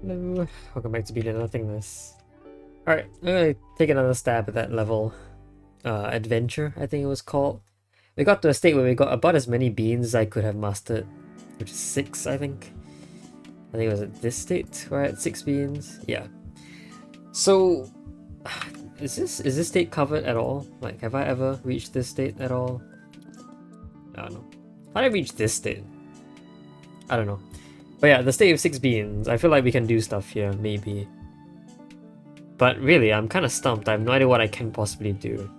Hello, welcome back to Being Nothingness. Alright, I'm gonna take another stab at that level. Adventure, I think it was called. We got to a state where we got about as many beans as I could have mastered, which is 6, I think. I think it was at this state where I had 6 beans. Yeah. So, is this state covered at all? Like, have I ever reached this state at all? I don't know. How did I reach this state? I don't know. But yeah, the state of 6 beans. I feel like we can do stuff here, maybe. But really, I'm kind of stumped. I have no idea what I can possibly do.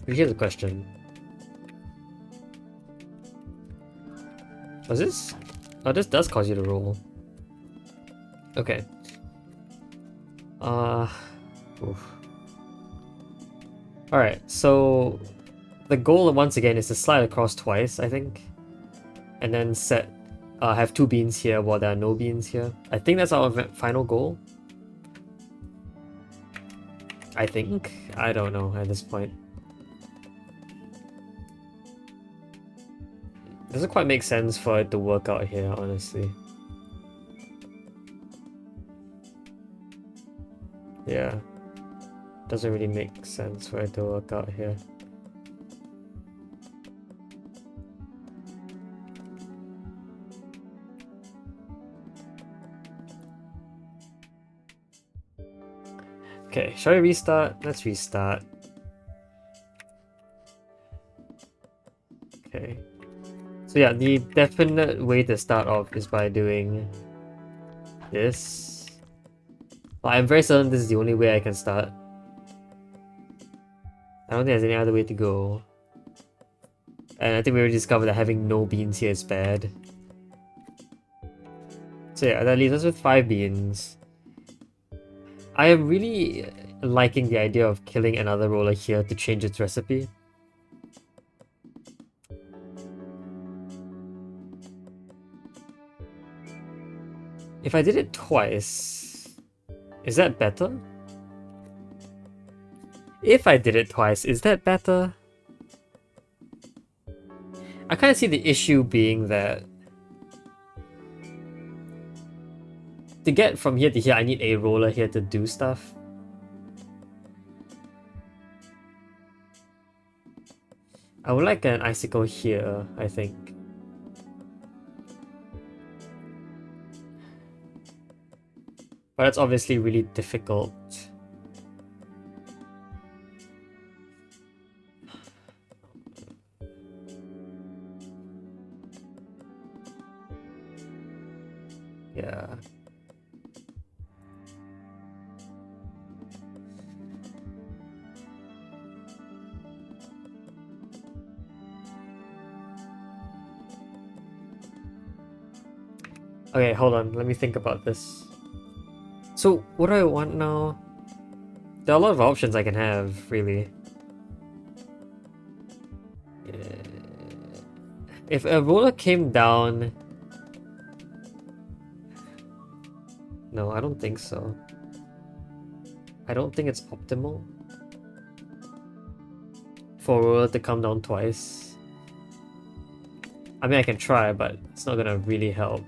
But here's a question. Was this? Oh, this does cause you to roll. Okay. Oof. Alright, so the goal once again is to slide across twice, I think. And then have 2 beans here while there are no beans here. I think that's our final goal. I think. I don't know at this point. Doesn't quite make sense for it to work out here, honestly. Yeah. Doesn't really make sense for it to work out here. Okay, shall we restart? Let's restart. Okay. So yeah, the definite way to start off is by doing this. Well, I'm very certain this is the only way I can start. I don't think there's any other way to go. And I think we already discovered that having no beans here is bad. So yeah, that leaves us with 5 beans. I am really liking the idea of killing another roller here to change its recipe. If I did it twice, is that better? If I did it twice, is that better? I kind of see the issue being that to get from here to here, I need a roller here to do stuff. I would like an icicle here, I think. But that's obviously really difficult. Yeah. Okay, hold on. Let me think about this. So, what do I want now? There are a lot of options I can have, really. If a roller came down... No, I don't think so. I don't think it's optimal for a roller to come down twice. I mean, I can try, but it's not gonna really help.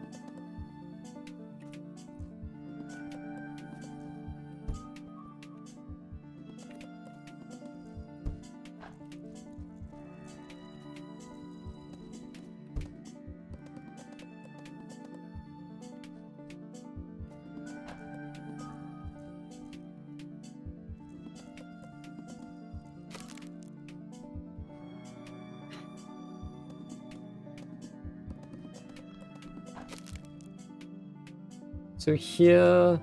So here...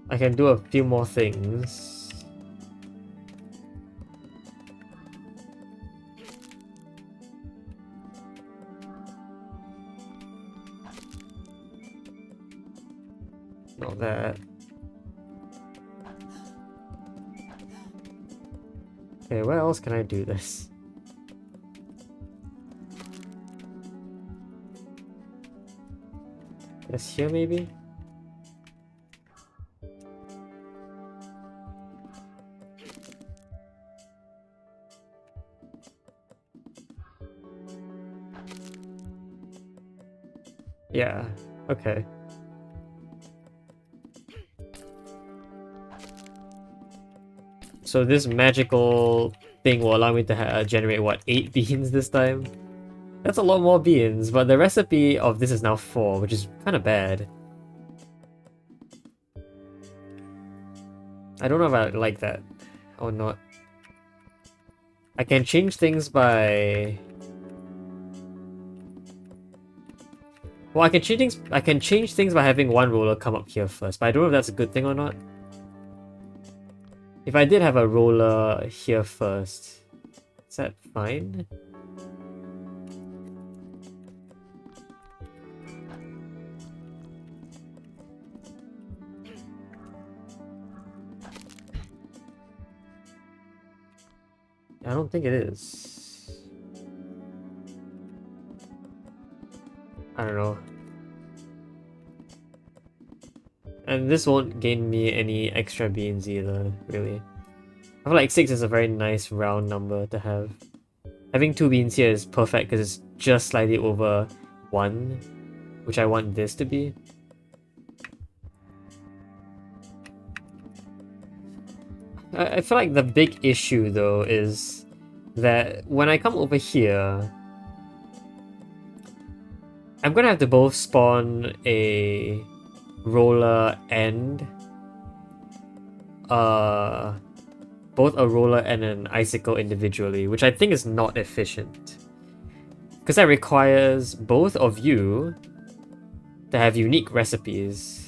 I can do a few more things. Not that. Okay, where else can I do this? Yes, here maybe? Yeah, okay. So this magical thing will allow me to generate, what, 8 beans this time? That's a lot more beans, but the recipe of this is now 4, which is kind of bad. I don't know if I like that or not. I can change things by... Well, I can change things by having one roller come up here first, but I don't know if that's a good thing or not. If I did have a roller here first, is that fine? I don't think it is. I don't know. And this won't gain me any extra beans either, really. I feel like 6 is a very nice round number to have. Having 2 beans here is perfect because it's just slightly over 1, which I want this to be. I feel like the big issue though is that when I come over here, I'm gonna have to both spawn a roller and both a roller and an icicle individually, which I think is not efficient. Because that requires both of you to have unique recipes.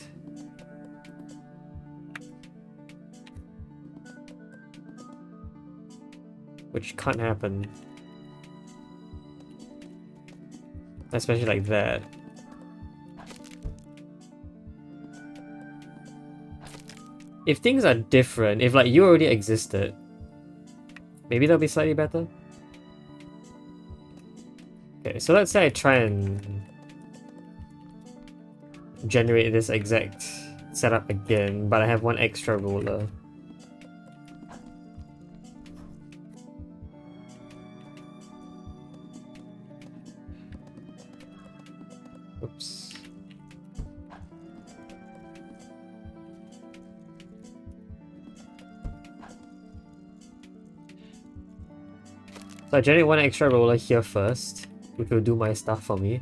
Which can't happen. Especially like that. If things are different, if like you already existed, maybe that'll be slightly better. Okay, so let's say I try and generate this exact setup again, but I have one extra roller. Oops. So I generate one extra roller here first, which will do my stuff for me.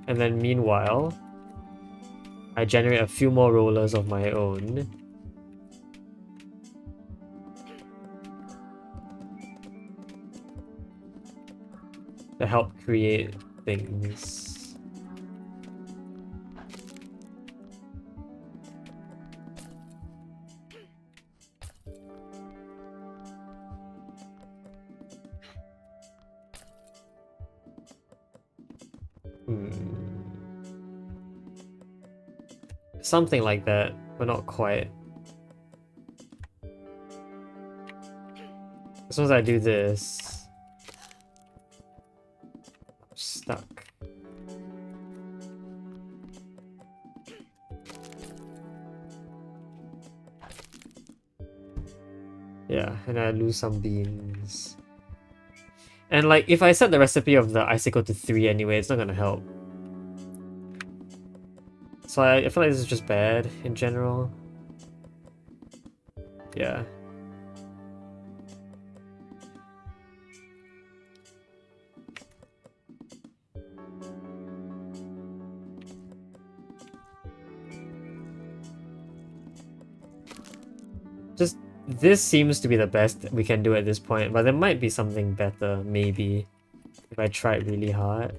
And then meanwhile, I generate a few more rollers of my own. To help create things. Something like that, but not quite. As soon as I do this, I'm stuck. Yeah, and I lose some beans. And like, if I set the recipe of the icicle to 3 anyway, it's not gonna help. So I feel like this is just bad in general. Yeah. Just, this seems to be the best we can do at this point, but there might be something better, maybe, if I tried really hard.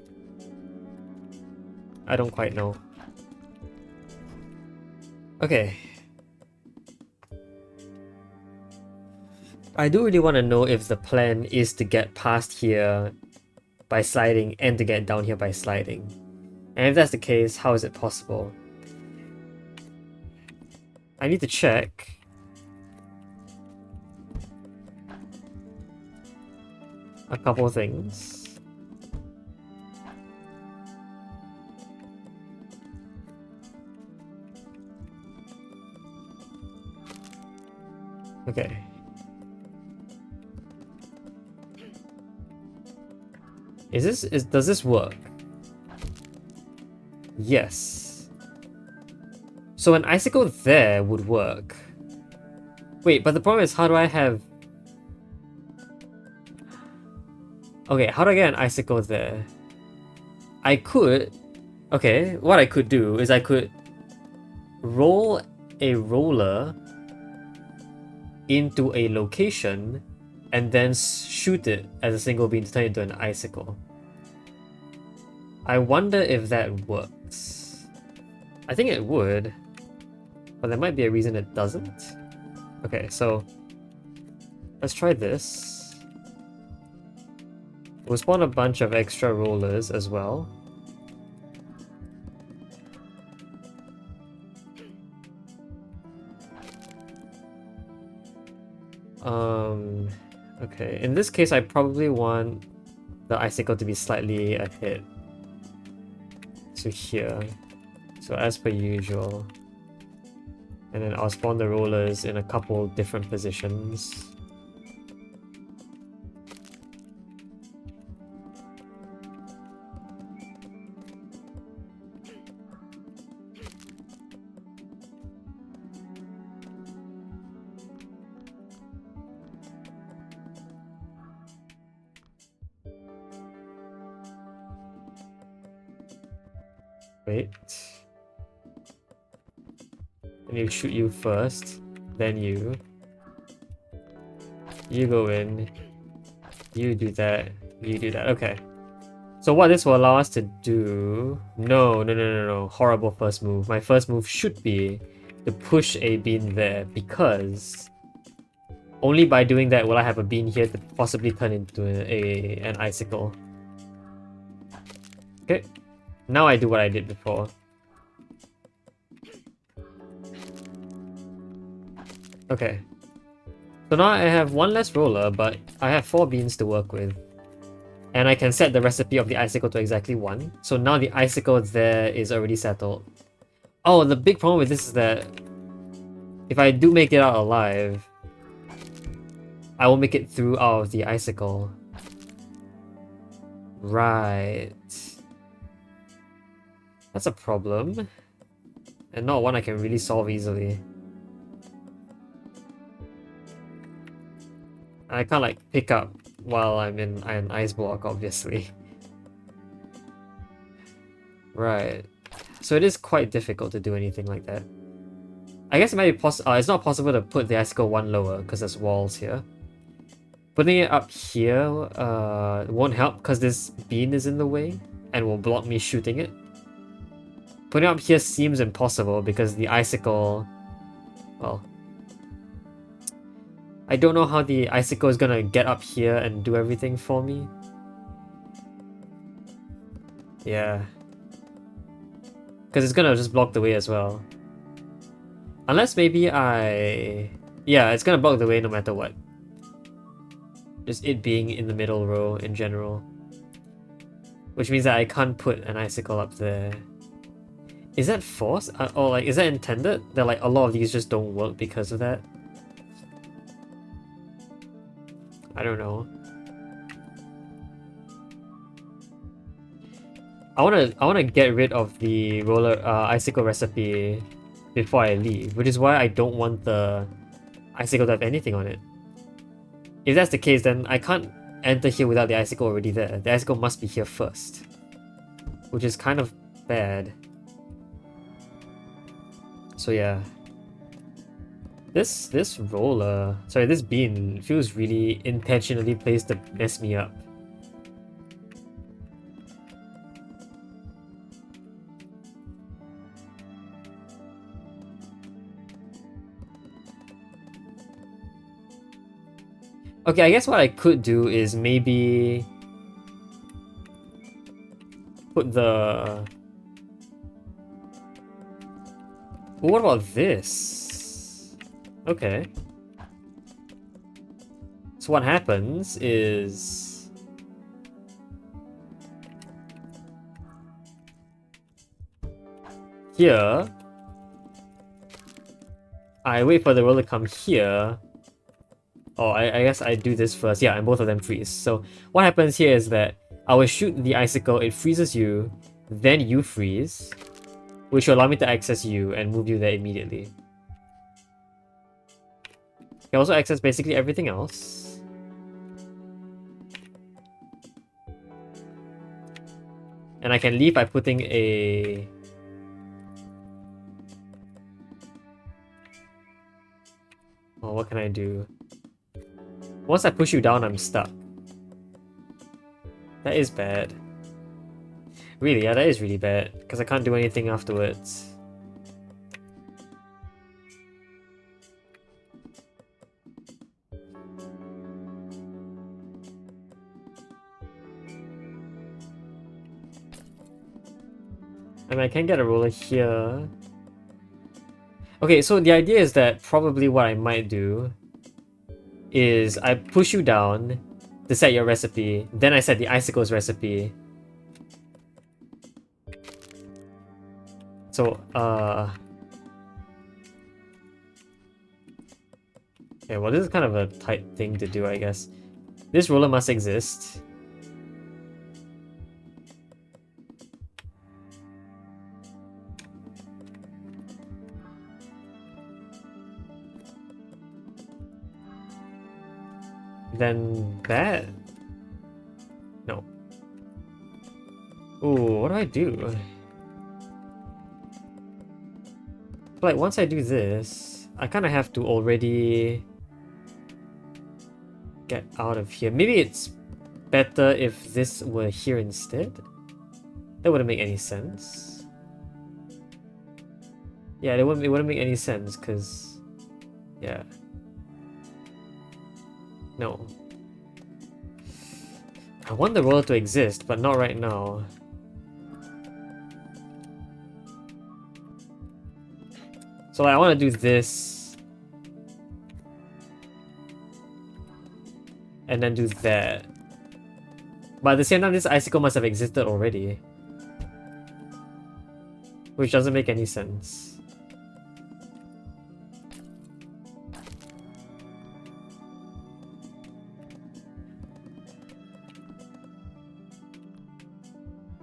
I don't quite know. Okay. I do really want to know if the plan is to get past here by sliding and to get down here by sliding. And if that's the case, how is it possible? I need to check. A couple things. Okay. Does this work? Yes. So an icicle there would work. Wait, but the problem is, how do I have... Okay, how do I get an icicle there? I could... Okay, what I could do is I could roll a roller into a location and then shoot it as a single beam to turn it into an icicle. I wonder if that works. I think it would, but there might be a reason it doesn't. Okay, so let's try this. We'll spawn a bunch of extra rollers as well. Okay, in this case I probably want the icicle to be slightly ahead. So here. So as per usual. And then I'll spawn the rollers in a couple different positions. Wait. And he'll shoot you first, then you. You go in. You do that. You do that. Okay. So what this will allow us to do... No. Horrible first move. My first move should be to push a bean there, because only by doing that will I have a bean here to possibly turn into an icicle. Okay. Now I do what I did before. Okay. So now I have one less roller, but I have 4 beans to work with. And I can set the recipe of the icicle to exactly 1. So now the icicle there is already settled. Oh, the big problem with this is that if I do make it out alive, I will make it through out of the icicle. Right. That's a problem. And not one I can really solve easily. I can't like pick up while I'm in an ice block, obviously. Right. So it is quite difficult to do anything like that. I guess it might be possible. It's not possible to put the icicle 1 lower because there's walls here. Putting it up here won't help because this bean is in the way and will block me shooting it. Putting it up here seems impossible because the icicle... Well... I don't know how the icicle is gonna get up here and do everything for me. Yeah. Because it's gonna just block the way as well. Unless maybe I... Yeah, it's gonna block the way no matter what. Just it being in the middle row in general. Which means that I can't put an icicle up there. Is that forced? Or like, is that intended? That like a lot of these just don't work because of that? I don't know. I wanna get rid of the roller icicle recipe before I leave, which is why I don't want the icicle to have anything on it. If that's the case, then I can't enter here without the icicle already there. The icicle must be here first, which is kind of bad. So yeah. This roller, sorry, this bean feels really intentionally placed to mess me up. Okay, I guess what I could do is maybe put the... Well, what about this? Okay. So what happens is... Here... I wait for the roller to come here. Oh, I guess I do this first. Yeah, and both of them freeze. So what happens here is that I will shoot the icicle, it freezes you, then you freeze, which will allow me to access you and move you there immediately. You can also access basically everything else. And I can leave by putting a... Oh, what can I do? Once I push you down, I'm stuck. That is bad. Really, yeah, that is really bad, because I can't do anything afterwards. I mean, I can get a roller here. Okay, so the idea is that probably what I might do is I push you down to set your recipe, then I set the icicle's recipe. So, okay, well, this is kind of a tight thing to do, I guess. This roller must exist. Then that? No. Ooh, what do I do? Like, once I do this, I kind of have to already get out of here. Maybe it's better if this were here instead? That wouldn't make any sense. Yeah, it wouldn't make any sense, because... Yeah. No. I want the roller to exist, but not right now. So like, I want to do this. And then do that. But at the same time, this icicle must have existed already. Which doesn't make any sense.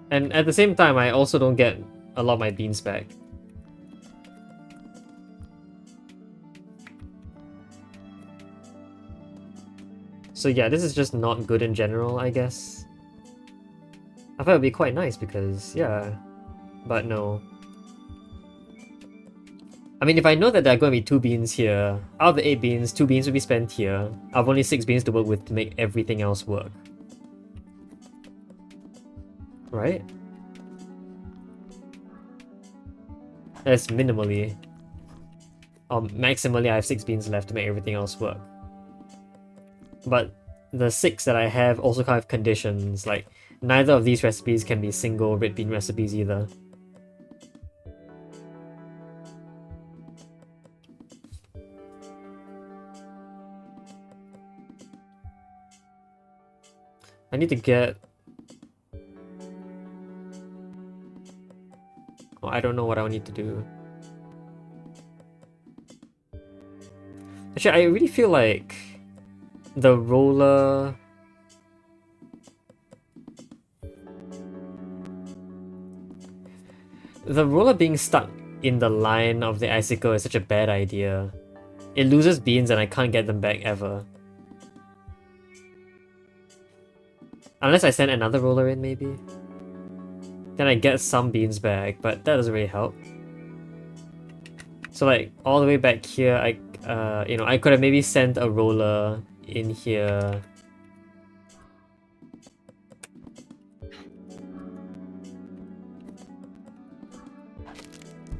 And at the same time, I also don't get a lot of my beans back. So yeah, this is just not good in general, I guess. I thought it would be quite nice because, yeah. But no. I mean, if I know that there are going to be 2 beans here, out of the 8 beans, 2 beans will be spent here. I have only 6 beans to work with to make everything else work. Right? That's minimally. Or maximally, I have 6 beans left to make everything else work. But the 6 that I have also kind of conditions, like neither of these recipes can be single red bean recipes either. I need to get... Oh, I don't know what I need to do. Actually, I really feel like the roller... The roller being stuck in the line of the icicle is such a bad idea. It loses beans and I can't get them back ever. Unless I send another roller in, maybe? Then I get some beans back, but that doesn't really help. So like, all the way back here, you know, I could have maybe sent a roller in here.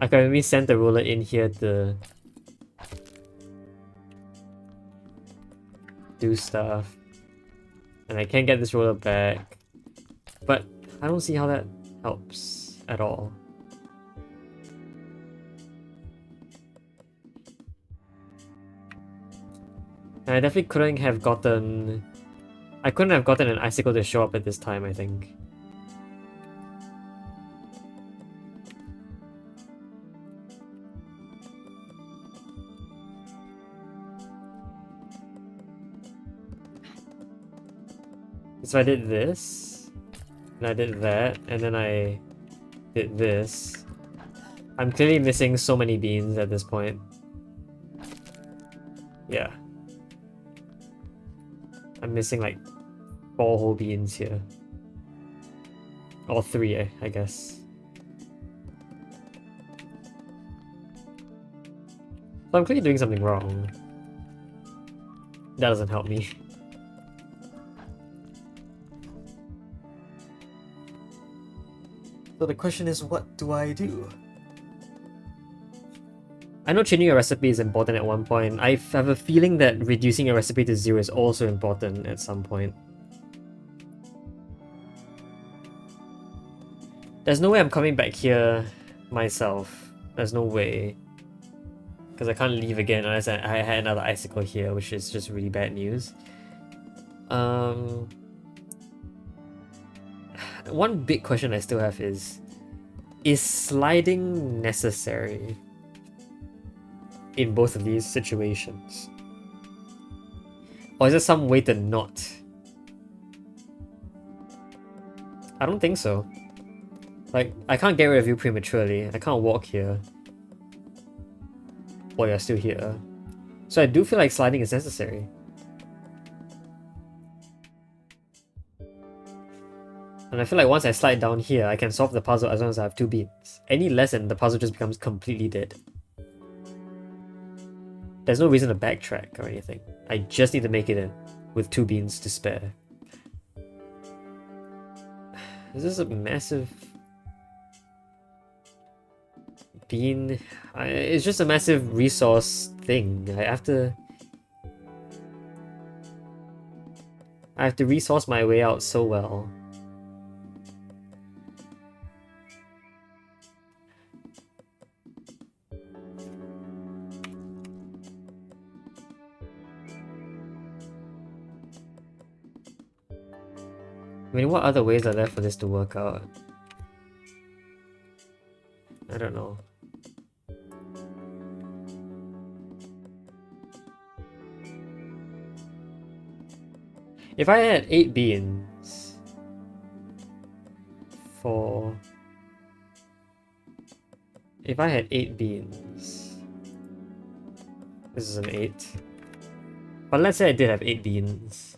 I could have maybe sent a roller in here to do stuff. And I can't get this roller back. But I don't see how that helps at all. And I definitely couldn't have gotten... I couldn't have gotten an icicle to show up at this time, I think. So I did this. And I did that, and then I did this. I'm clearly missing so many beans at this point. Yeah. I'm missing like 4 whole beans here. Or 3, I guess. So I'm clearly doing something wrong. That doesn't help me. So the question is, what do I do? I know changing your recipe is important at one point. I have a feeling that reducing your recipe to 0 is also important at some point. There's no way I'm coming back here myself. There's no way. Because I can't leave again unless I had another icicle here, which is just really bad news. One big question I still have is sliding necessary in both of these situations? Or is there some way to not? I don't think so. Like, I can't get rid of you prematurely. I can't walk here while you're still here. So I do feel like sliding is necessary. And I feel like once I slide down here, I can solve the puzzle as long as I have 2 beans. Any less and the puzzle just becomes completely dead. There's no reason to backtrack or anything. I just need to make it in with 2 beans to spare. This is a massive bean. It's just a massive resource thing. I have to resource my way out so well. I mean, what other ways are there for this to work out? I don't know. If I had 8 beans for... If I had 8 beans... This is an 8. But let's say I did have 8 beans.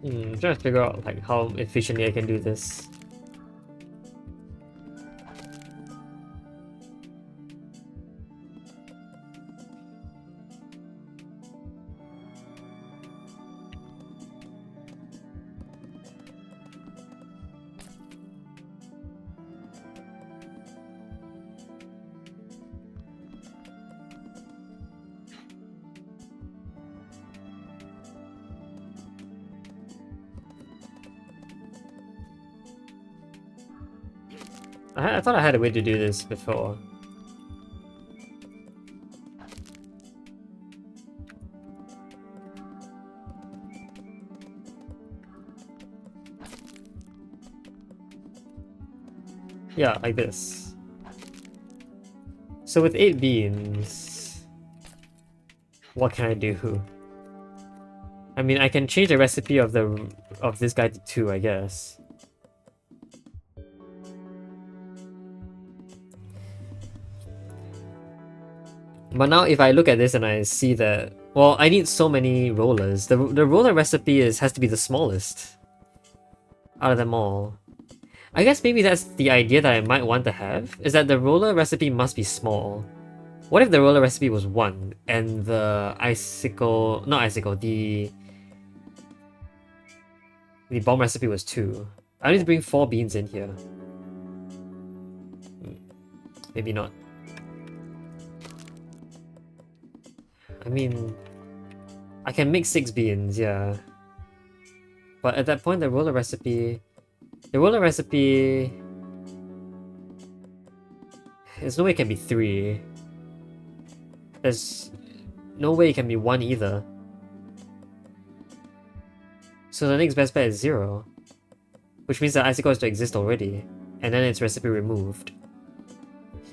I'm trying to figure out like how efficiently I can do this. I thought I had a way to do this before. Yeah, like this. So with 8 beans, what can I do? I mean, I can change the recipe of this guy to 2, I guess. But now if I look at this and I see that, well, I need so many rollers. The roller recipe has to be the smallest out of them all. I guess maybe that's the idea that I might want to have, is that the roller recipe must be small. What if the roller recipe was 1 and the the bomb recipe was 2? I need to bring 4 beans in here. Maybe not. I mean, I can make 6 beans, yeah. But at that point, the roller recipe... There's no way it can be 3. There's no way it can be 1 either. So the next best bet is 0. Which means that icicle has to exist already. And then its recipe removed.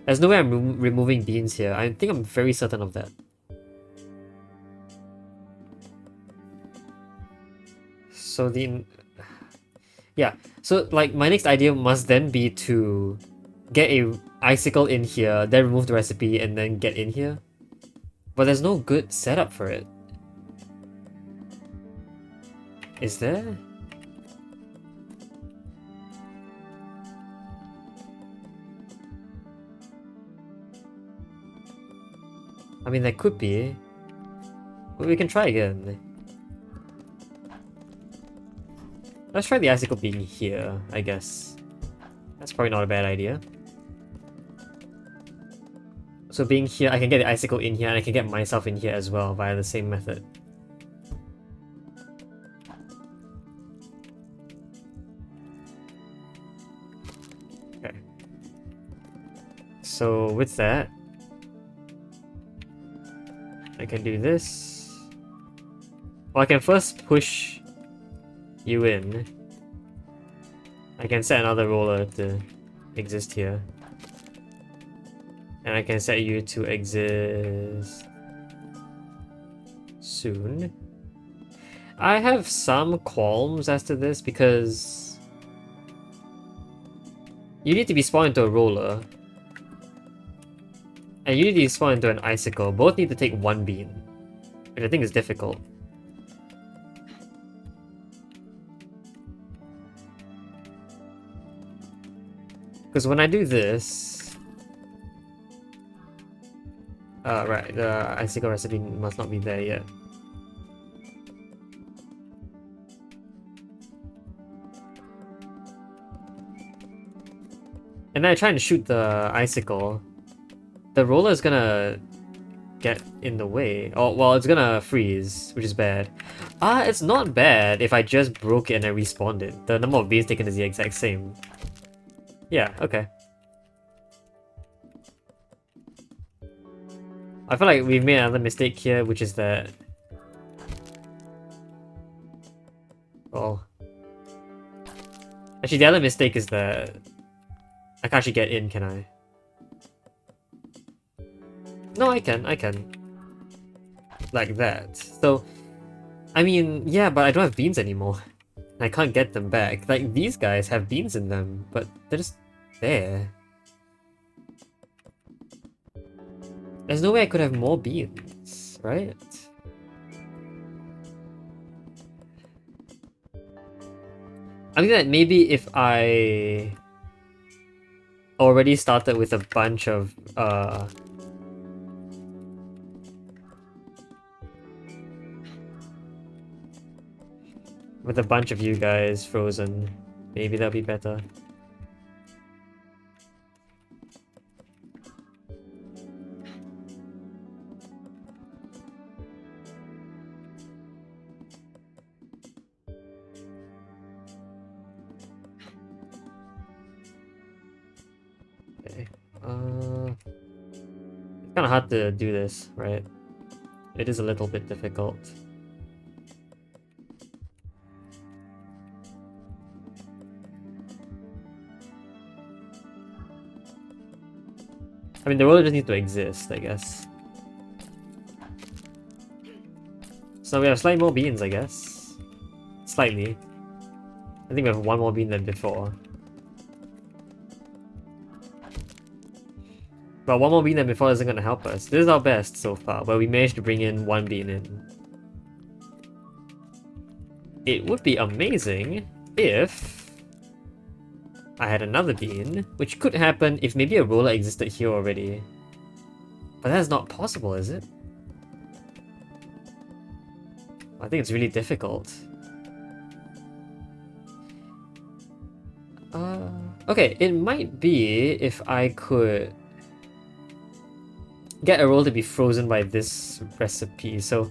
There's no way I'm removing beans here. I think I'm very certain of that. So yeah, so like my next idea must then be to get a icicle in here, then remove the recipe, and then get in here. But there's no good setup for it. Is there? I mean, there could be. But we can try again. Let's try the icicle being here, I guess. That's probably not a bad idea. So being here, I can get the icicle in here, and I can get myself in here as well via the same method. Okay. So with that, I can do this. Well, I can first push you in. I can set another roller to exist here. And I can set you to exist soon. I have some qualms as to this because you need to be spawned into a roller. And you need to spawn into an icicle. Both need to take 1 bean. Which I think is difficult. Because when I do this... right, the icicle recipe must not be there yet. And then I try and shoot the icicle. The roller is gonna get in the way. Oh, well, it's gonna freeze, which is bad. It's not bad if I just broke it and I respawned it. The number of beans taken is the exact same. Yeah, okay. I feel like we've made another mistake here, which is that... Well... Actually, the other mistake is that... I can't actually get in, can I? No, I can. Like that. So... I mean, yeah, but I don't have beans anymore. I can't get them back. Like, these guys have beans in them, but they're just there. There's no way I could have more beans, right? I think that maybe if I already started with a bunch of you guys frozen, maybe that'll be better. Okay. It's kind of hard to do this, right? It is a little bit difficult. I mean, the roller just needs to exist, I guess. So we have slightly more beans, I guess. Slightly. I think we have 1 more bean than before. But one more bean than before isn't gonna help us. This is our best so far, but we managed to bring in one bean in. It would be amazing if I had another bean, which could happen if maybe a roller existed here already. But that's not possible, is it? I think it's really difficult. Okay, it might be if I could get a roll to be frozen by this recipe, so...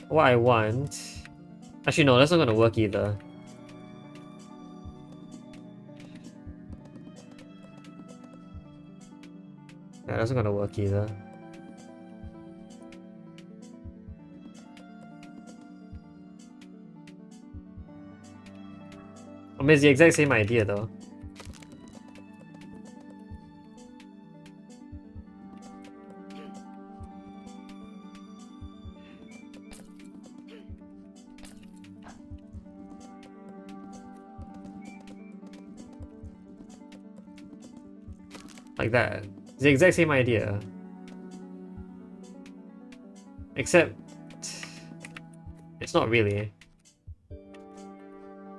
What I want... Actually no, that's not gonna work either. Yeah, that's not gonna work either. I mean, it's the exact same idea though. Like that. It's the exact same idea. Except... it's not really.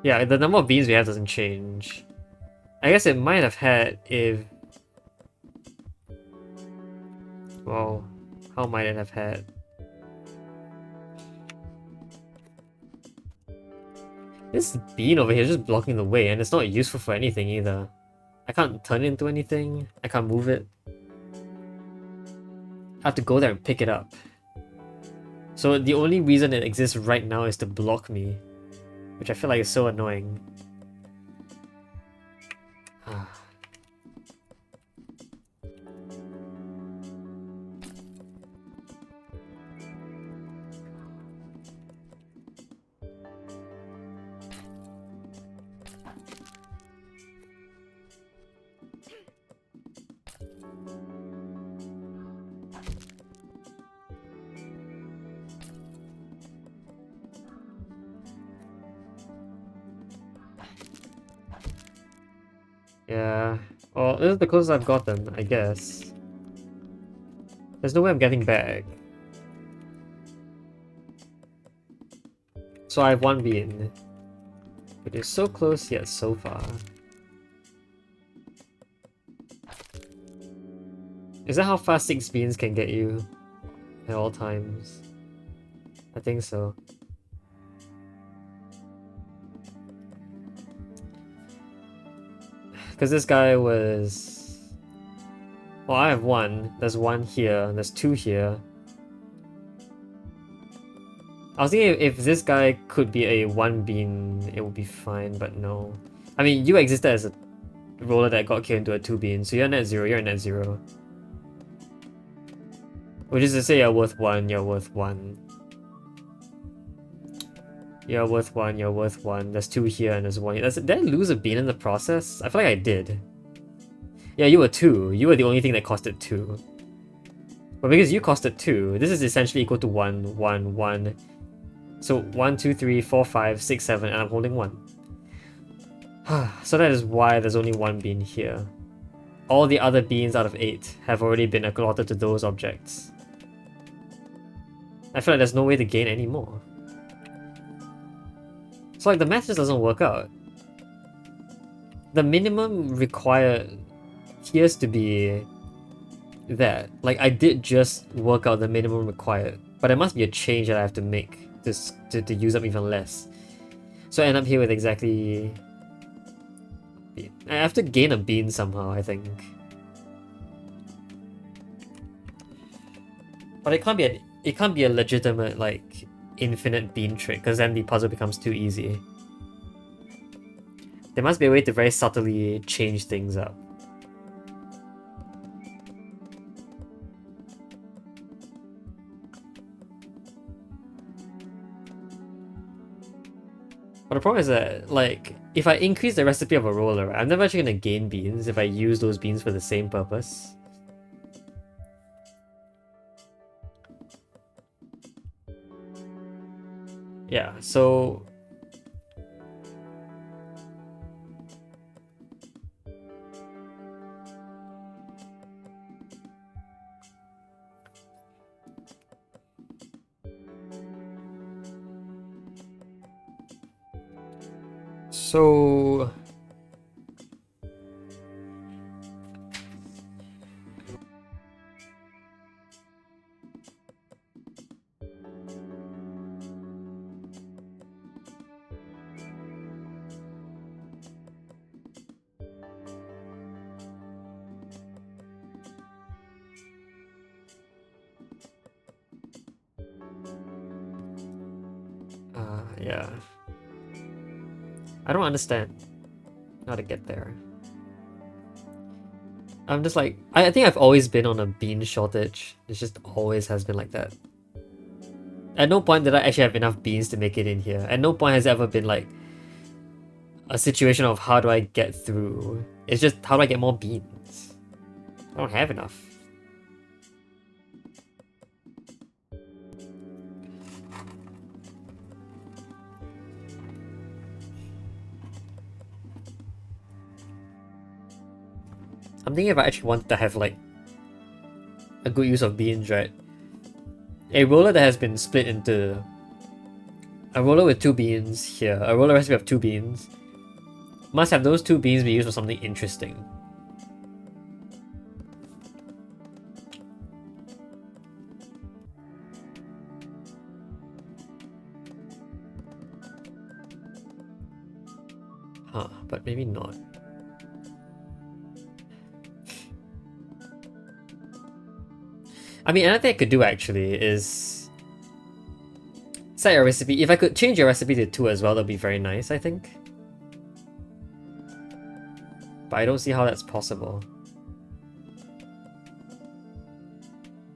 Yeah, the number of beans we have doesn't change. I guess it might have had if... Well, how might it have had? This bean over here is just blocking the way, and it's not useful for anything either. I can't turn it into anything. I can't move it. I have to go there and pick it up. So the only reason it exists right now is to block me, which I feel like is so annoying. Yeah, well, this is the closest I've gotten, I guess. There's no way I'm getting back. So I have one bean. It is so close yet so far. Is that how fast 6 beans can get you at all times? I think so. Because this guy was... Well, I have one. There's one here. There's 2 here. I was thinking if this guy could be a 1 bean, it would be fine, but no. I mean, you existed as a roller that got killed into a 2 bean, so you're net 0, you're net 0. Which is to say you're worth 1, you're worth 1. You're worth 1, you're worth 1. There's 2 here and there's 1 here. Did I lose a bean in the process? I feel like I did. Yeah, you were 2. You were the only thing that costed 2. But because you costed 2, this is essentially equal to 1, 1, 1. So 1, 2, 3, 4, 5, 6, 7, and I'm holding 1. So that is why there's only 1 bean here. All the other beans out of 8 have already been allotted to those objects. I feel like there's no way to gain any more. So like the math just doesn't work out. The minimum required appears to be that. Like I did just work out the minimum required, but there must be a change that I have to make to use up even less. So I end up here with exactly... I have to gain a bean somehow, I think. But it can't be a legitimate like infinite bean trick, because then the puzzle becomes too easy. There must be a way to very subtly change things up. But the problem is that, like, if I increase the recipe of a roller, I'm never actually gonna gain beans if I use those beans for the same purpose. Yeah, so... So yeah. I don't understand how to get there. I'm just like, I think I've always been on a bean shortage. It just always has been like that. At no point did I actually have enough beans to make it in here. At no point has it ever been like a situation of how do I get through. It's just how do I get more beans? I don't have enough. I'm thinking if I actually wanted to have like a good use of beans, right? A roller that has been split into a roller with 2 beans here, a roller recipe of 2 beans, must have those 2 beans be used for something interesting. Huh, but maybe not. I mean, another thing I could do actually is set your recipe. If I could change your recipe to 2 as well, that'd be very nice, I think. But I don't see how that's possible.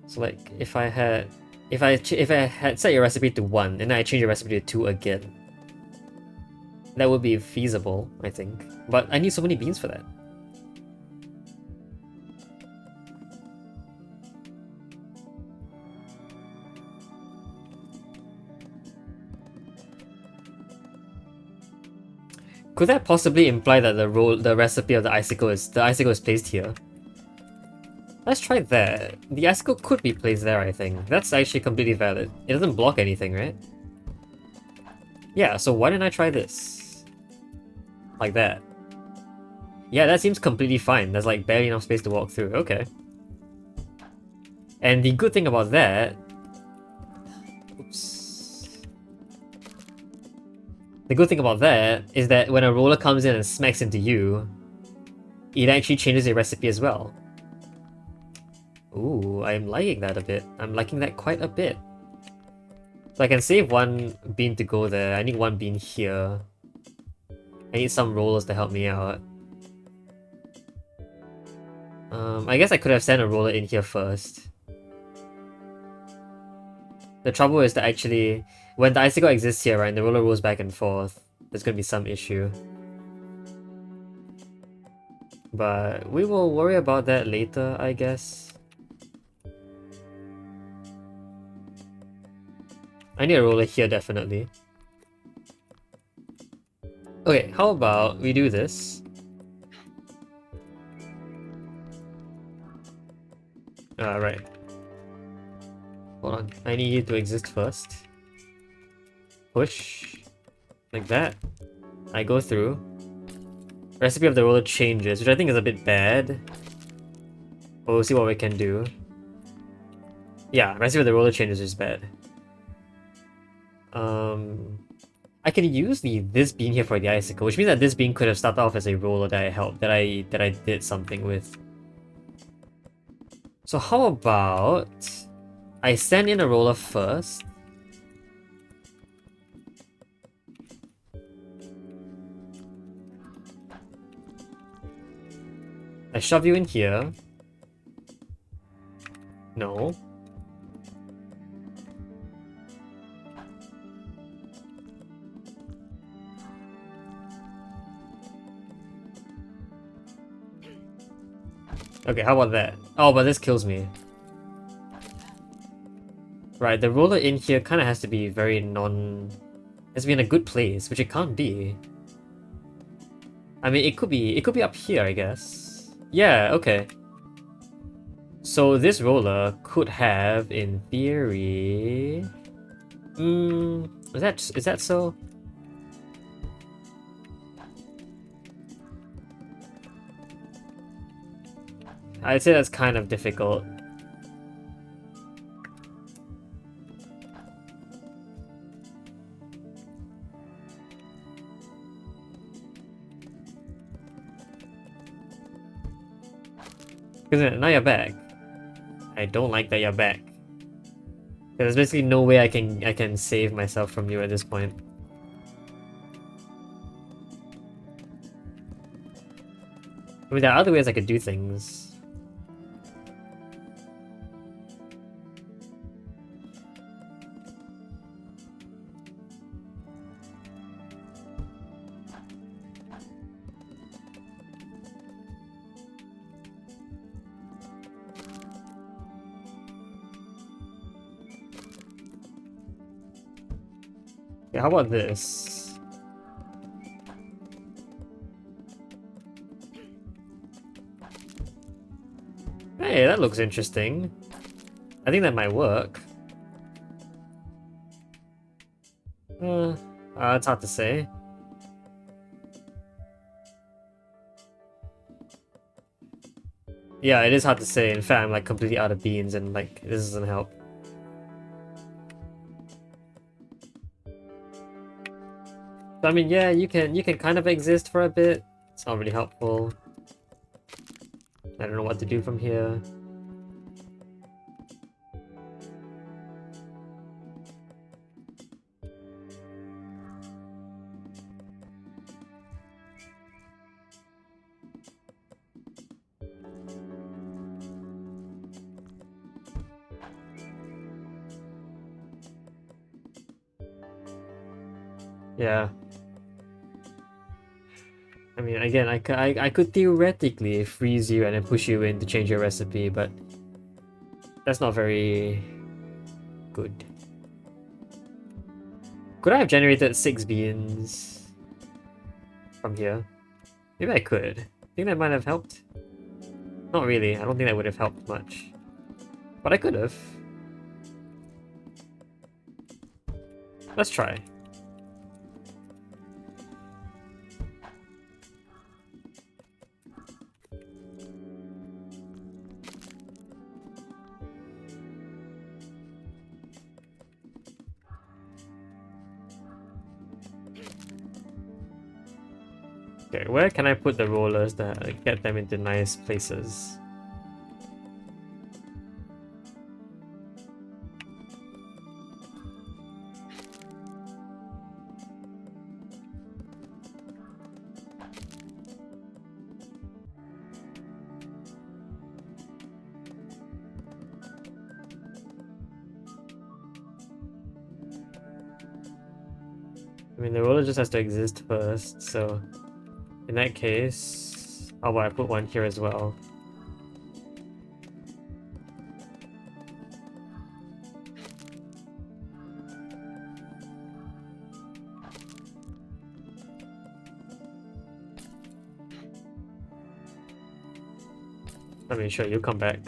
So like, if I had set your recipe to 1 and then I change your recipe to 2 again, that would be feasible, I think. But I need so many beans for that. Could that possibly imply that the recipe of the icicle is placed here? Let's try that. The icicle could be placed there, I think. That's actually completely valid. It doesn't block anything, right? Yeah, so why didn't I try this? Like that. Yeah, that seems completely fine. There's like barely enough space to walk through. Okay. And the good thing about that... Oops. The good thing about that is that when a roller comes in and smacks into you, it actually changes your recipe as well. Ooh, I'm liking that a bit. I'm liking that quite a bit. So I can save 1 bean to go there. I need 1 bean here. I need some rollers to help me out. I guess I could have sent a roller in here first. The trouble is that actually, when the icicle exists here, right, and the roller rolls back and forth, there's gonna be some issue. But we will worry about that later, I guess. I need a roller here, definitely. Okay, how about we do this? Right. Hold on, I need you to exist first. Push. Like that. I go through. Recipe of the roller changes, which I think is a bit bad. But we'll see what we can do. Yeah, recipe of the roller changes is bad. I can use this bean here for the icicle, which means that this bean could have started off as a roller that I helped, that I did something with. So how about I send in a roller first. I shove you in here. No. Okay, how about that? Oh, but this kills me. Right, the roller in here kind of has to be very has to be in a good place, which it can't be. I mean, it could be up here, I guess. Yeah, okay. So this roller could have, in theory... is that so? I'd say that's kind of difficult. Because now you're back. I don't like that you're back. There's basically no way I can save myself from you at this point. I mean, there are other ways I could do things. Yeah, how about this? Hey, that looks interesting. I think that might work. It's hard to say. Yeah, it is hard to say. In fact, I'm like completely out of beans and like this doesn't help. So, I mean, yeah, you can kind of exist for a bit. It's not really helpful. I don't know what to do from here. Yeah. I mean, again, I could theoretically freeze you and then push you in to change your recipe, but that's not very good. Could I have generated 6 beans from here? Maybe I could. Think that might have helped? Not really. I don't think that would have helped much. But I could have. Let's try. Okay, where can I put the rollers to get them into nice places? I mean, the roller just has to exist first, so in that case, how about I put one here as well? I mean, sure, you come back.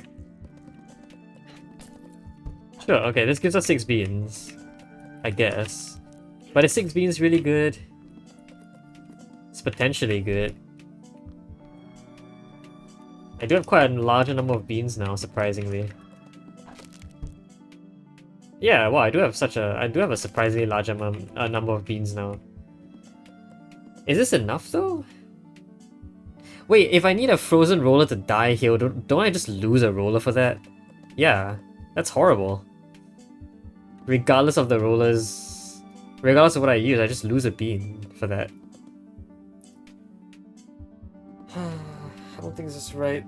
Sure, okay, this gives us 6 beans, I guess. But is 6 beans really good? It's potentially good. I do have quite a larger number of beans now, surprisingly. Yeah, well, I do have a surprisingly large number of beans now. Is this enough though? Wait, if I need a frozen roller to die here, don't I just lose a roller for that? Yeah, that's horrible. Regardless of the rollers, regardless of what I use, I just lose a bean for that. I don't think this is right.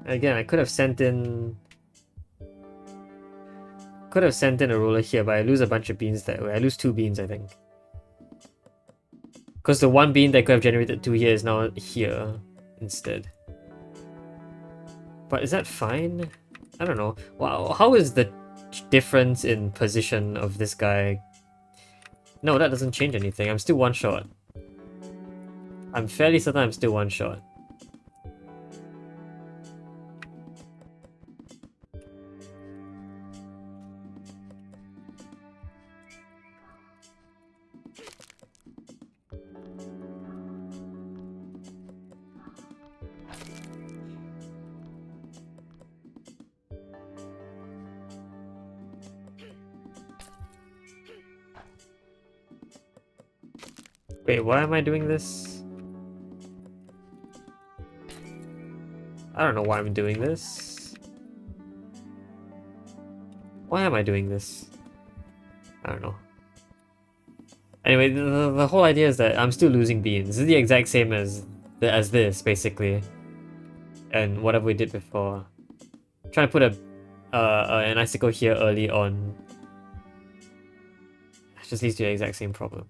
Again, I could have sent in a roller here, but I lose a bunch of beans that way. I lose 2 beans, I think. Because the 1 bean that could have generated 2 here is now here instead. But is that fine? I don't know. Wow, how is the difference in position of this guy? No, that doesn't change anything. I'm still one shot. I'm fairly certain I'm still one shot. Wait, why am I doing this? I don't know why I'm doing this. Why am I doing this? I don't know. Anyway, the whole idea is that I'm still losing beans. This is the exact same as this, basically. And whatever we did before. Trying to put an icicle here early on. It just leads to the exact same problem.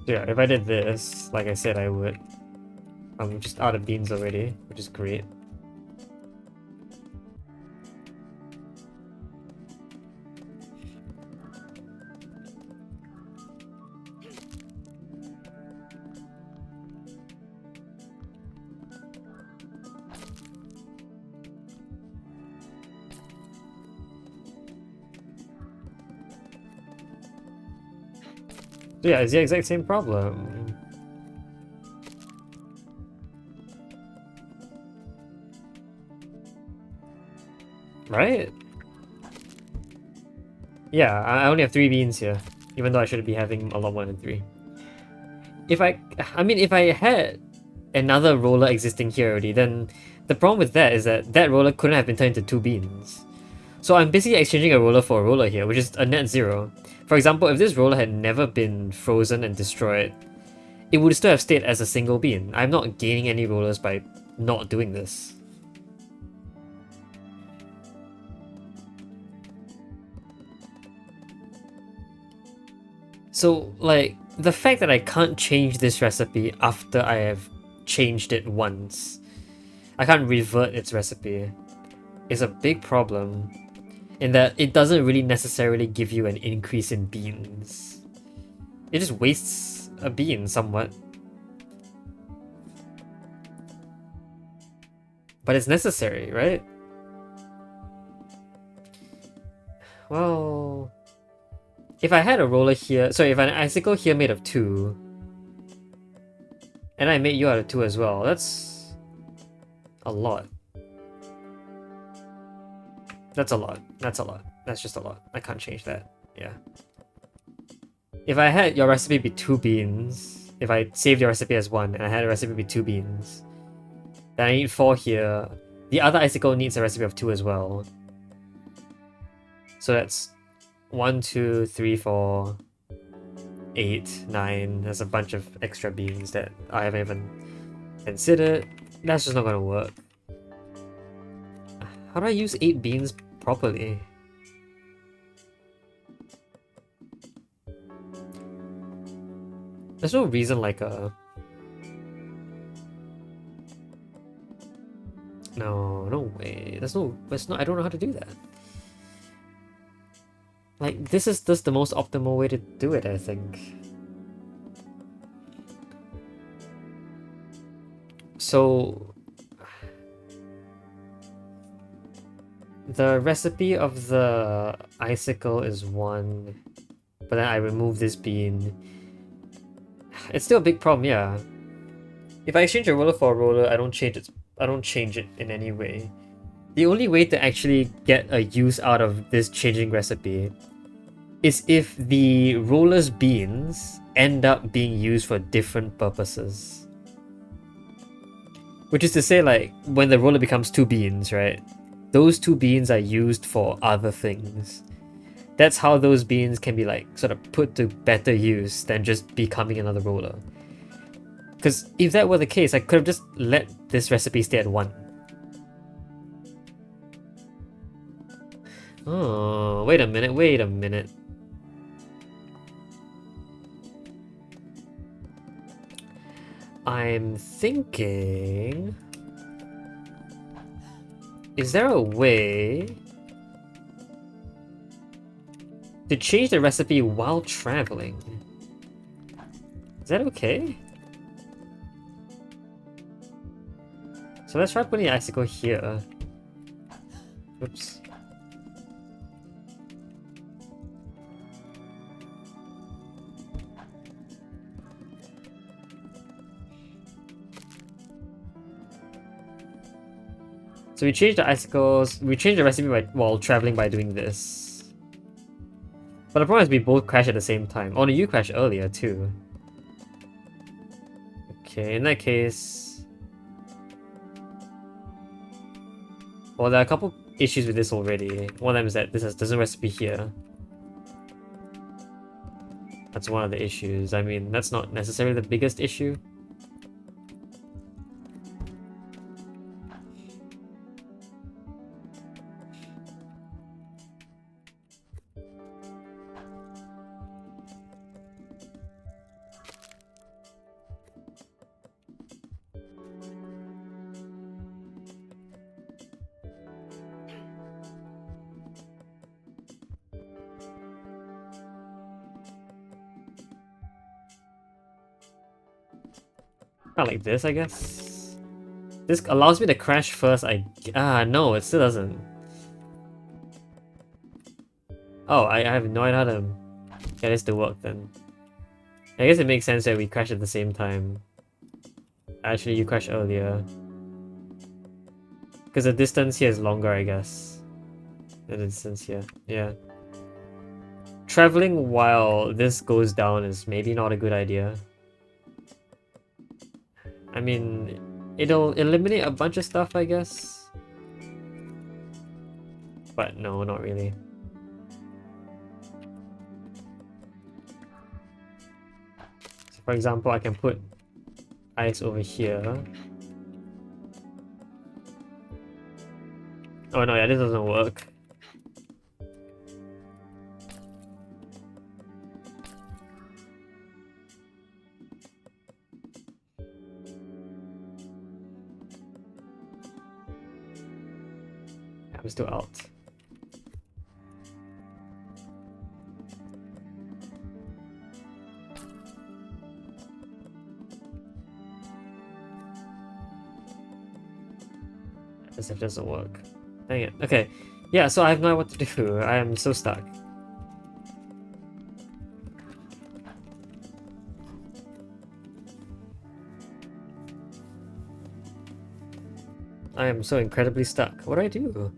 Yeah, if I did this, like I said I would, I'm just out of beans already, which is great. So yeah, it's the exact same problem. Right? Yeah, I only have 3 beans here, even though I should be having a lot more than 3. If I mean, if I had another roller existing here already, then the problem with that is that that roller couldn't have been turned into 2 beans. So I'm basically exchanging a roller for a roller here, which is a net 0. For example, if this roller had never been frozen and destroyed, it would still have stayed as a single bean. I'm not gaining any rollers by not doing this. So, like, the fact that I can't change this recipe after I have changed it once, I can't revert its recipe, is a big problem, in that it doesn't really necessarily give you an increase in beans. It just wastes a bean somewhat. But it's necessary, right? Well, if I had a roller here, sorry, if an icicle here made of 2, and I made you out of 2 as well, that's a lot. That's a lot. That's a lot. That's just a lot. I can't change that. Yeah. If I had your recipe be 2 beans, if I saved your recipe as 1 and I had a recipe be 2 beans, then I need 4 here. The other icicle needs a recipe of 2 as well. So that's 1, 2, 3, 4, 8, 9. There's a bunch of extra beans that I haven't even considered. That's just not gonna work. How do I use 8 beans properly? There's no reason like a... No way. There's no, I don't know how to do that. Like, this is just the most optimal way to do it, I think. So... the recipe of the icicle is 1, but then I remove this bean. It's still a big problem, yeah. If I exchange a roller for a roller, I don't change it in any way. The only way to actually get a use out of this changing recipe is if the roller's beans end up being used for different purposes. Which is to say, like, when the roller becomes 2 beans, right? Those 2 beans are used for other things. That's how those beans can be, like, sort of put to better use than just becoming another roller. Because if that were the case, I could have just let this recipe stay at 1. Oh, wait a minute. I'm thinking... is there a way to change the recipe while traveling? Is that okay? So let's try putting the icicle here. Oops. So we changed the icicles, we changed the recipe while traveling by doing this. But the problem is we both crash at the same time. Oh no, you crashed earlier too. Okay, in that case... Well, there are a couple issues with this already. One of them is that there's no recipe here. That's one of the issues. I mean, that's not necessarily the biggest issue. Kind of like this, I guess. This allows me to crash first. No, it still doesn't. Oh, I have no idea how to get this to work then. I guess it makes sense that we crash at the same time. Actually, you crashed earlier. Because the distance here is longer, I guess. The distance here, yeah. Traveling while this goes down is maybe not a good idea. I mean, it'll eliminate a bunch of stuff, I guess. But no, not really. So for example, I can put ice over here. Oh no, yeah, this doesn't work. I'm still out. As if it doesn't work. Dang it. Okay. Yeah, so I have no idea what to do. I am so stuck. I am so incredibly stuck. What do I do?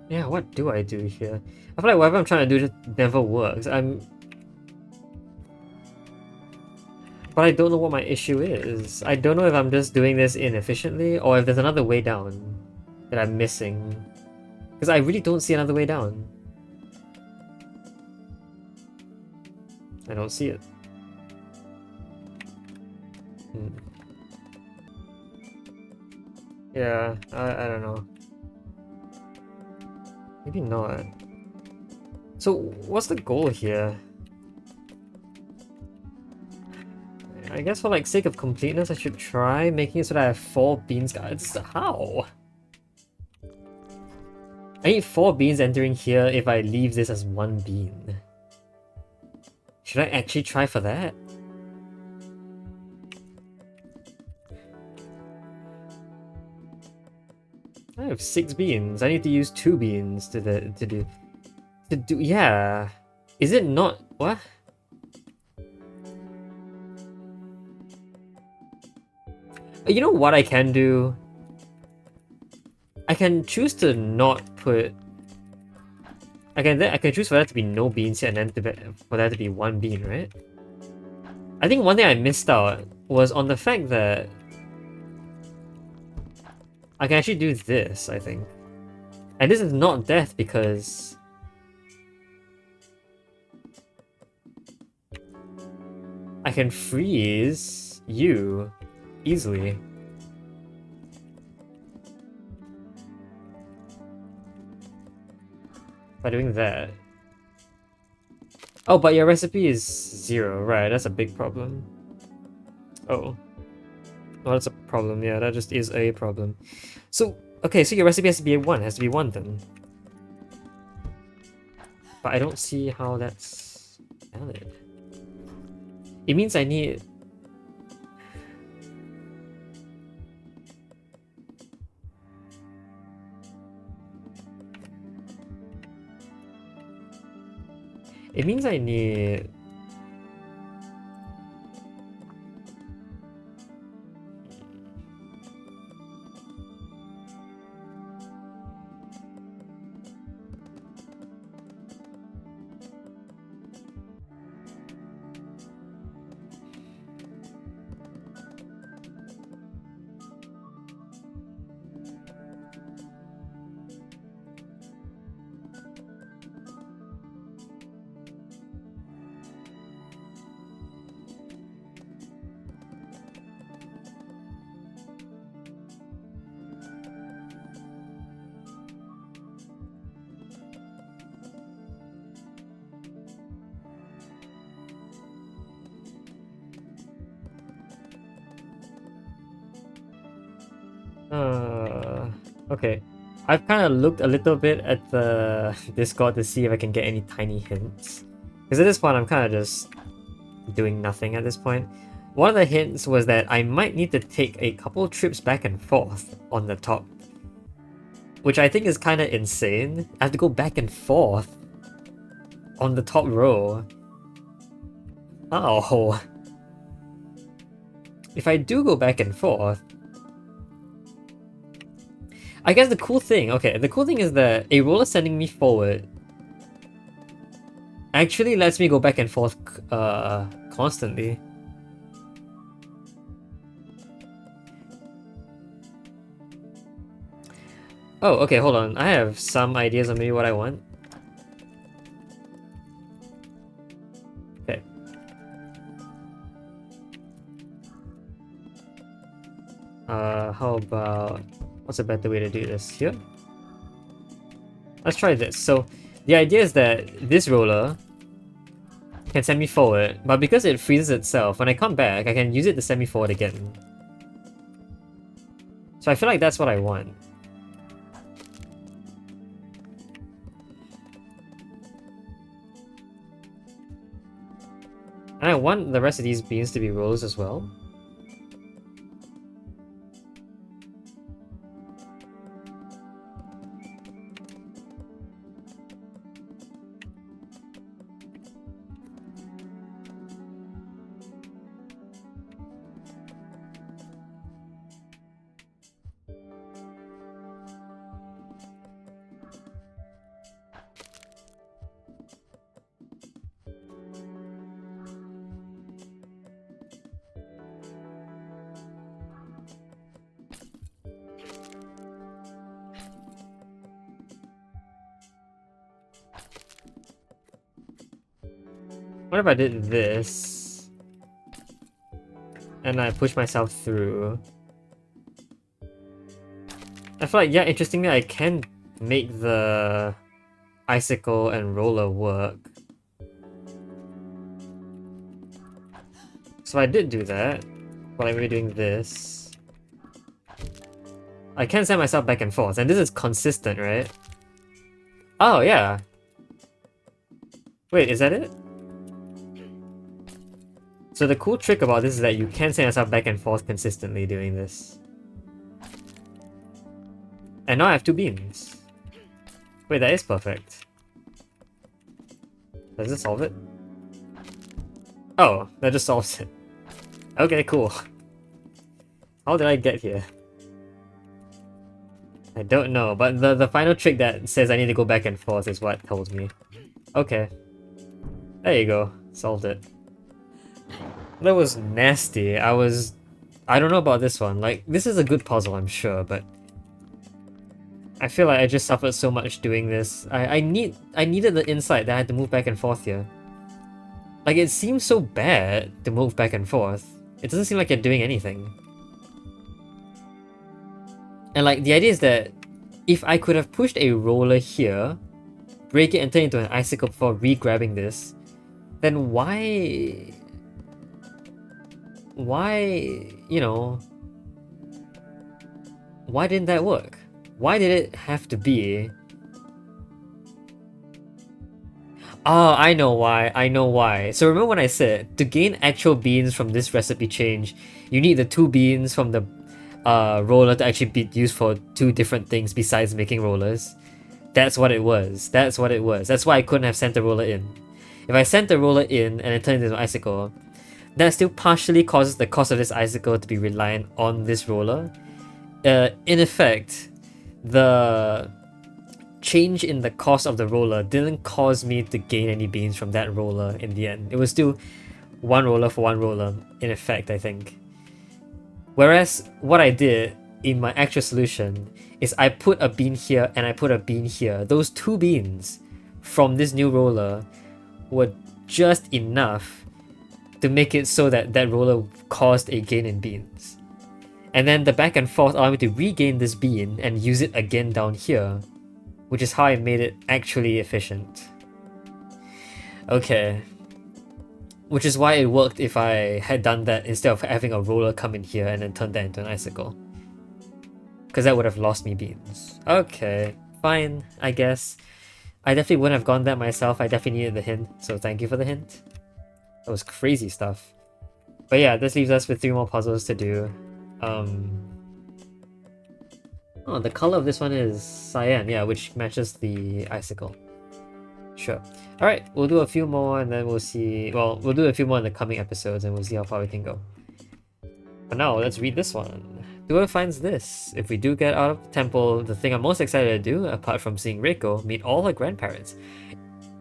Yeah, what do I do here? I feel like whatever I'm trying to do just never works. But I don't know what my issue is. I don't know if I'm just doing this inefficiently or if there's another way down that I'm missing. Because I really don't see another way down. I don't see it. Yeah, I don't know. Maybe not. So, what's the goal here? I guess for like sake of completeness, I should try making it so that I have 4 beans. Guys, how? I need 4 beans entering here if I leave this as 1 bean. Should I actually try for that? I have 6 beans. I need to use 2 beans to do. Yeah. Is it not what? You know what I can do? I can choose to not put. I can choose for there to be no beans here and then for there to be 1 bean, right? I think one thing I missed out was on the fact that I can actually do this, I think. And this is not death because I can freeze you easily. By doing that. Oh, but your recipe is 0, right? That's a big problem. Oh. Well, that's a problem. Yeah, that just is a problem. So, okay, so your recipe has to be a 1, has to be 1 then. But I don't see how that's valid. It means I need... It means I need... Okay. I've kind of looked a little bit at the Discord to see if I can get any tiny hints. Because at this point, I'm kind of just doing nothing at this point. One of the hints was that I might need to take a couple trips back and forth on the top. Which I think is kind of insane. I have to go back and forth on the top row. Oh. If I do go back and forth, I guess the cool thing is that a roller sending me forward actually lets me go back and forth constantly. Oh, okay, hold on. I have some ideas on maybe what I want. Okay. How about... What's a better way to do this? Here? Let's try this. So, the idea is that this roller can send me forward, but because it freezes itself, when I come back, I can use it to send me forward again. So I feel like that's what I want. And I want the rest of these beans to be rollers as well. What if I did this? And I push myself through. I feel like, yeah, interestingly, I can make the icicle and roller work. So I did do that, but I'm really doing this. I can send myself back and forth, and this is consistent, right? Oh, yeah. Wait, is that it? So the cool trick about this is that you can send yourself back and forth consistently doing this. And now I have 2 beans. Wait, that is perfect. Does this solve it? Oh, that just solves it. Okay, cool. How did I get here? I don't know, but the final trick that says I need to go back and forth is what told me. Okay. There you go. Solved it. That was nasty. I don't know about this one. Like, this is a good puzzle, I'm sure, but I feel like I just suffered so much doing this. I needed the insight that I had to move back and forth here. Like, it seems so bad to move back and forth. It doesn't seem like you're doing anything. And like, the idea is that if I could have pushed a roller here, break it and turn it into an icicle before re-grabbing this, then why, you know, Why didn't that work? Why did it have to be... Oh, I know why. I know why. So remember when I said, to gain actual beans from this recipe change, you need the 2 beans from the roller to actually be used for 2 different things besides making rollers? That's what it was. That's what it was. That's why I couldn't have sent the roller in. If I sent the roller in and it turned into an icicle, that still partially causes the cost of this icicle to be reliant on this roller. In effect, the change in the cost of the roller didn't cause me to gain any beans from that roller in the end. It was still 1 roller for 1 roller, in effect, I think. Whereas what I did in my actual solution is I put a bean here and I put a bean here. Those 2 beans from this new roller were just enough to make it so that that roller caused a gain in beans. And then the back and forth allowed me to regain this bean and use it again down here, which is how I made it actually efficient. Okay. Which is why it worked if I had done that instead of having a roller come in here and then turn that into an icicle. Because that would have lost me beans. Okay, fine, I guess. I definitely wouldn't have gone that myself. I definitely needed the hint, so thank you for the hint. That was crazy stuff. But yeah, this leaves us with 3 more puzzles to do. Oh, the color of this one is cyan, yeah, which matches the icicle. Sure. Alright, we'll do a few more and then we'll see... Well, we'll do a few more in the coming episodes and we'll see how far we can go. But now, let's read this one. Whoever finds this. If we do get out of the temple, the thing I'm most excited to do, apart from seeing Reiko, meet all her grandparents.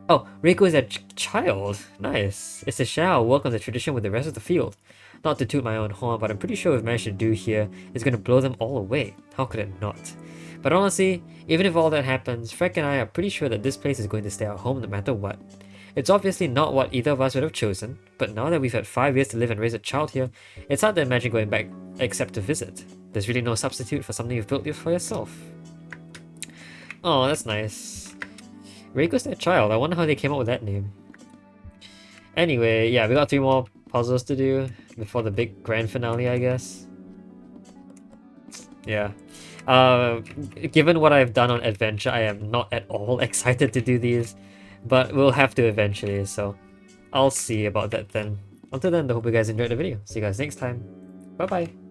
Oh, Reiko is a child. Nice. It's a share our work on the tradition with the rest of the field. Not to toot my own horn, but I'm pretty sure what we've managed to do here is going to blow them all away. How could it not? But honestly, even if all that happens, Freck and I are pretty sure that this place is going to stay our home no matter what. It's obviously not what either of us would have chosen, but now that we've had 5 years to live and raise a child here, it's hard to imagine going back except to visit. There's really no substitute for something you've built for yourself. Oh, that's nice. Reiko's their child. I wonder how they came up with that name. Anyway, yeah, we got 3 more puzzles to do before the big grand finale, I guess. Yeah. Given what I've done on Adventure, I am not at all excited to do these, but we'll have to eventually, so I'll see about that then. Until then, I hope you guys enjoyed the video. See you guys next time. Bye bye.